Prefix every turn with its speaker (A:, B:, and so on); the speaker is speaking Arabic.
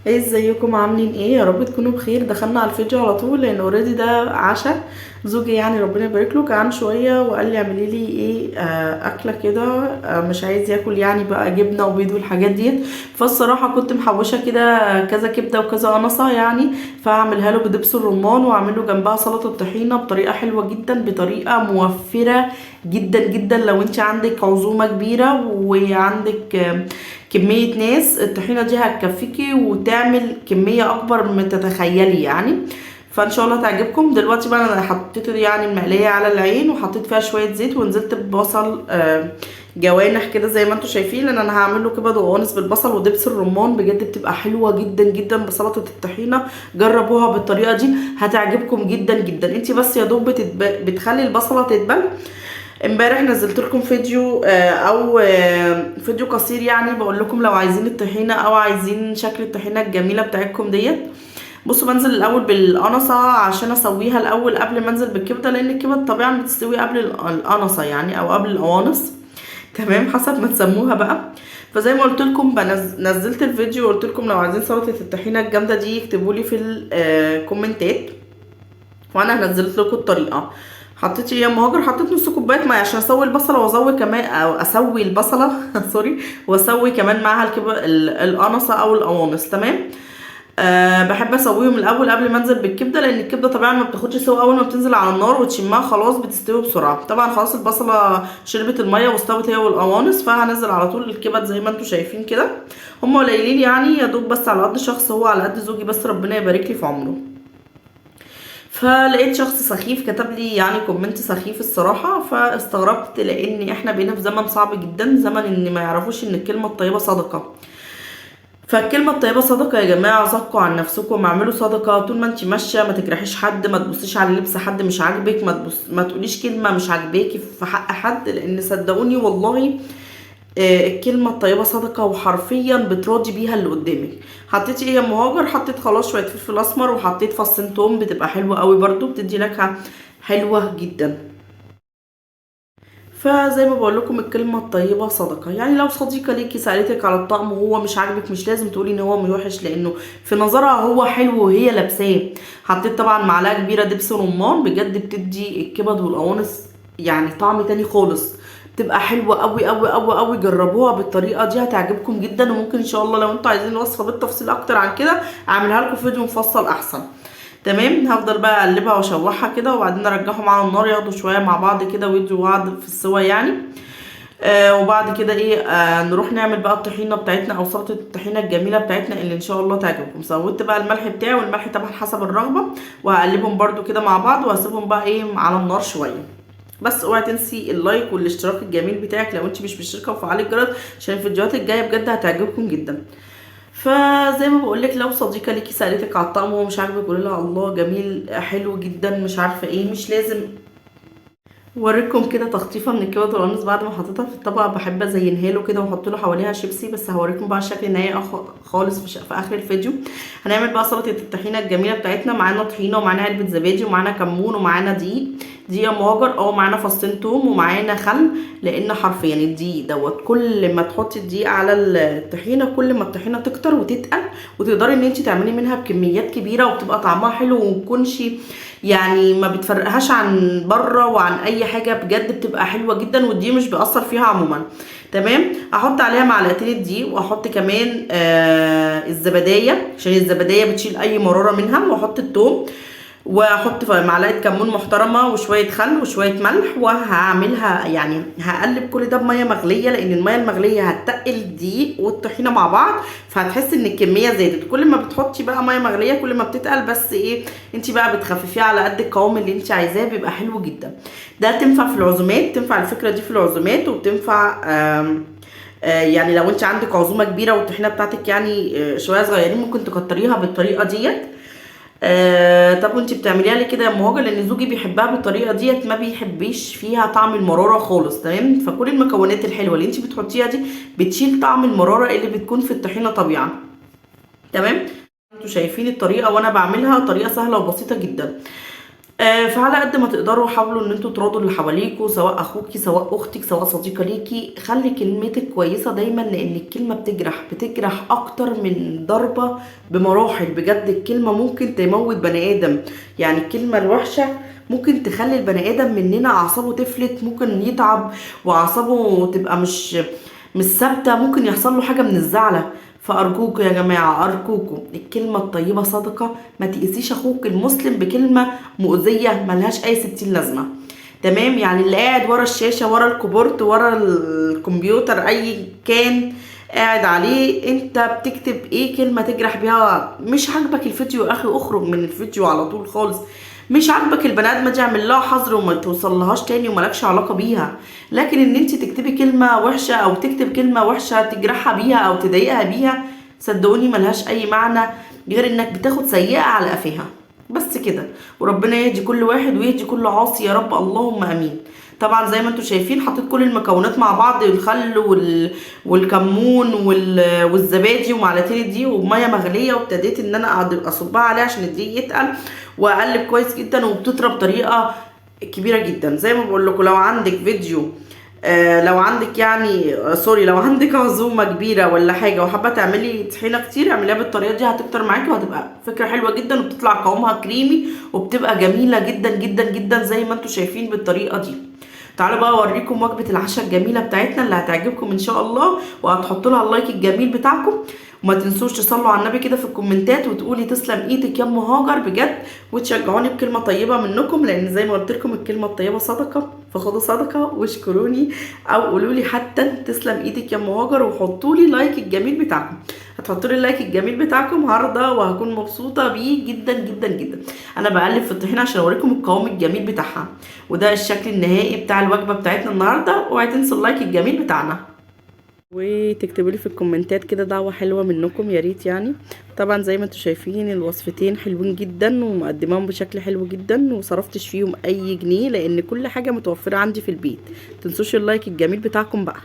A: ايه ازيكم عاملين ايه؟ يا رب تكونوا بخير. دخلنا على الفيديو على طول لان اوريدي ده عشاء زوجي، يعني ربنا يبارك له. كان شويه وقال لي اعملي لي ايه اكله كده. مش عايز ياكل يعني بقى جبنه وبيض والحاجات دي. فالصراحه كنت محوشه كده كذا كبده وكذا قنصه يعني. فهعملها له بدبس الرمان واعمل له جنبها سلطه طحينه بطريقه حلوه جدا، بطريقه موفره جدا جدا. لو انت عندك عزومه كبيره وعندك كمية ناس، الطحينة دي هتكفيكي وتعمل كمية أكبر مما تتخيلي يعني. فإن شاء الله تعجبكم. دلوقتي بقى أنا حطيت يعني المقلية على العين وحطيت فيها شوية زيت ونزلت ببصل جوانح كده زي ما انتوا شايفين، لان انا هعمل له كبد وقوانص بالبصل ودبس الرمان. بجد بتبقى حلوه جدا جدا بسلطه الطحينه. جربوها بالطريقه دي هتعجبكم جدا جدا. انت بس يا دوب بتخلي البصله تتبل. امبارح نزلت لكم فيديو او فيديو قصير يعني بقول لكم لو عايزين الطحينه او عايزين شكل الطحينه الجميله بتاعتكم ديت. بصوا، بنزل الاول بالقنصه عشان اسويها الاول قبل ما انزل بالكبده، لان الكبده طبعا بتستوي قبل القنصه يعني او قبل القوانص. تمام، حسب ما تسموها بقى. فزي ما قلت لكم نزلت الفيديو وقلت لكم لو عايزين سلطه الطحينه الجامده دي يكتبوا لي في الكومنتات وانا هنزلت لكم الطريقه. حطيت ايه يا ام هاجر؟ حطيت نص كوبايه ميه عشان اسوي البصله وازوي كمان او اسوي البصله سوري، واسوي كمان معاها القنصه او القوانص. تمام. بحب اسويهم الاول قبل ما انزل بالكبده، لان الكبده طبعا ما بتاخدش سوا. اول ما بتنزل على النار وتشمها خلاص بتستوي بسرعه. طبعا خلاص البصله شربت الميه واستوت هي والقوانص، فهنزل على طول الكبد زي ما انتم شايفين كده. هم قليلين يعني، يا دوب بس على قد شخص، هو على قد زوجي بس، ربنا يبارك لي في عمره. فلقيت شخص سخيف كتب لي يعني كومنت سخيف الصراحة، فاستغربت لان احنا بقينا في زمن صعب جدا، زمن ان ما يعرفوش ان الكلمة الطيبة صدقة. فالكلمة الطيبة صدقة يا جماعة. زكوا عن نفسكم، اعملوا صدقة طول ما انت ماشية. ما تجرحيش حد، ما تبصيش على لبس حد مش عاجبك، ما تقوليش كلمة مش عاجباكي في حق حد، لان صدقوني والله الكلمة الطيبة صدقة، وحرفيا بتراضي بيها اللي قدامك. حطيتي ايه يا ام هاجر؟ حطيت خلاص شوية فلفل اسمر وحطيت فصين توم، بتبقى حلوة قوي برضو، بتدي نكهة حلوة جدا. فزي ما بقول لكم الكلمة الطيبة صدقة. يعني لو صديقة ليكي سألتك على الطعم وهو مش عاجبك، مش لازم تقولي ان هو وحش، لانه في نظرها هو حلو وهي لابساه. حطيت طبعا معلقة كبيرة دبس رمان، بجد بتدي الكبد والقوانص يعني طعم تاني خالص. بتبقى حلوة قوي قوي قوي قوي. جربوها بالطريقة دي هتعجبكم جدا. وممكن ان شاء الله لو انتوا عايزين وصفة بالتفصيل اكتر عن كده اعملها لكم فيديو مفصل احسن. تمام. هفضل بقى اقلبها واشوحها كده وبعدين ارجعهم على النار ياخدوا شويه مع بعض كده ويدوا بعض في السوا يعني. وبعد كده ايه نروح نعمل بقى الطحينه بتاعتنا او سلطه الطحينه الجميله بتاعتنا اللي ان شاء الله تعجبكم. زودت بقى الملح بتاعي، والملح طبعا حسب الرغبه، وهقلبهم برده كده مع بعض وهسيبهم بقى ايه على النار شويه. بس اوعي تنسي اللايك والاشتراك الجميل بتاعك لو انت مش مشتركه، وفعلي الجرس عشان الفيديوهات الجايه بجد هتعجبكم جدا. فزي ما بقولك لو صديقة ليكي سألتك على الطعم وهو مش عاجبك قولي لها الله جميل حلو جدا مش عارفة ايه. مش لازم. وريكم كده تخطيفه من الكبد والقوانص بعد ما حطيتها في الطبق. بحب ازينها له كده واحط له حواليها شيبسي، بس هوريكم بقى الشكل النهائي خالص في اخر الفيديو. هنعمل بقى سلطه الطحينه الجميله بتاعتنا. معانا طحينه ومعانا علبه زبادي ومعانا كمون ومعانا دقيق. دقيق مهجر او معانا فصين توم ومعانا خل، لان حرفيا الدقيق دوت كل ما تحطي الدقيق على الطحينه كل ما الطحينه تكتر وتتقل، وتقدري ان انت تعملي منها بكميات كبيره وبتبقى طعمها حلو ومتكونش يعني ما بتفرقهاش عن بره وعن اي حاجه. بجد بتبقى حلوه جدا والدقيق مش بيأثر فيها عموما. تمام. احط عليها معلقتين الدقيق واحط كمان الزبديه عشان الزبديه بتشيل اي مراره منها، واحط الثوم واحط معلقه كمون محترمه وشويه خل وشويه ملح، وهعملها يعني هقلب كل ده بميه مغليه، لان الميه المغليه هتتقل الدقيق والطحينه مع بعض، فهتحس ان الكميه زادت. كل ما بتحطي بقى ميه مغليه كل ما بتتقل، بس ايه انت بقى بتخففيها على قد القوام اللي انت عايزاه، بيبقى حلو جدا. ده تنفع في العزومات، تنفع الفكره دي في العزومات، وبتنفع يعني لو انت عندك عزومه كبيره والطحينه بتاعتك يعني شويه صغيرين ممكن تكتريها بالطريقه ديت. طب وانت بتعمليها لي كده يا ام هاجر؟ لان زوجي بيحبها بالطريقه ديت، ما بيحبش فيها طعم المراره خالص. تمام. فكل المكونات الحلوه اللي انت بتحطيها دي بتشيل طعم المراره اللي بتكون في الطحينه طبيعا. تمام. انتوا شايفين الطريقه وانا بعملها طريقه سهله وبسيطه جدا. فعلى قد ما تقدروا حاولوا ان انتوا تراضوا اللي حواليكوا، سواء اخوكي سواء اختك سواء صديقة ليكي. خلي كلمتك كويسة دايما، لان الكلمة بتجرح اكتر من ضربة بمراحل. بجد الكلمة ممكن تموت بني ادم. يعني الكلمة الوحشة ممكن تخلي البني ادم مننا اعصابه تفلت، ممكن يتعب واعصابه تبقى مش ثابته، ممكن يحصل له حاجه من الزعله. فارجوكوا يا جماعه، ارجوكوا الكلمه الطيبه صدقه. ما تقيسيش اخوك المسلم بكلمه مؤذيه ملهاش اي 60 لازمه. تمام؟ يعني اللي قاعد ورا الشاشه، ورا الكيبورد، ورا الكمبيوتر، اي كان قاعد عليه، انت بتكتب ايه كلمه تجرح بيها؟ مش عاجبك الفيديو يا اخي اخرج من الفيديو على طول خالص. مش عاجبك البني ادم دي اعمل لها حظر وما توصلهاش تاني وملكش علاقه بيها. لكن ان انت تكتبي كلمه وحشه او تكتب كلمه وحشه تجرحها بيها او تضايقها بيها، صدقوني ملهاش اي معنى غير انك بتاخد سيئه على قفاها. بس كده. وربنا يهدي كل واحد ويهدي كل عاصي يا رب، اللهم امين. طبعا زي ما انتم شايفين حطيت كل المكونات مع بعض، الخل والكمون والزبادي ومعلقتين دي وميه مغليه، وابتديت ان انا اقعد اصبها عليه عشان الدقيق يتقل، واقلب كويس جدا. وبتطرى بطريقه كبيره جدا. زي ما بقول لكم، لو عندك فيديو لو عندك يعني سوري، لو عندك عزومه كبيره ولا حاجه وحابه تعملي طحينه كتير، اعمليها بالطريقه دي هتكتر معاكي وهتبقى فكره حلوه جدا، وبتطلع قوامها كريمي وبتبقى جميله جدا جدا جدا زي ما انتم شايفين بالطريقه دي. تعالوا بقى اوريكم وجبه العشاء الجميله بتاعتنا اللي هتعجبكم ان شاء الله، وهتحطوا لها اللايك الجميل بتاعكم. وما تنسوش تصلوا على النبي كده في الكومنتات وتقولي تسلم ايدك يا ام هاجر بجد، وتشجعوني بكلمه طيبه منكم، لان زي ما قلت لكم الكلمه الطيبه صدقه. فخدوا صدقه واشكروني، او قولوا لي حتى تسلم ايدك يا ام هاجر، وحطوا لي لايك الجميل بتاعكم. هتحطوا لي اللايك الجميل بتاعكم هرضى وهكون مبسوطه بيه جدا جدا جدا. انا بقلب في الطحينه عشان اوريكم القوام الجميل بتاعها، وده الشكل النهائي بتاع الوجبه بتاعتنا النهارده. اوعي تنسوا اللايك الجميل بتاعنا، وتكتبوا لي في الكومنتات كده دعوه حلوه منكم يا ريت يعني. طبعا زي ما انتم شايفين الوصفتين حلوين جدا ومقدماهم بشكل حلو جدا، وصرفتش فيهم اي جنيه لان كل حاجه متوفره عندي في البيت. متنسوش اللايك الجميل بتاعكم بقى.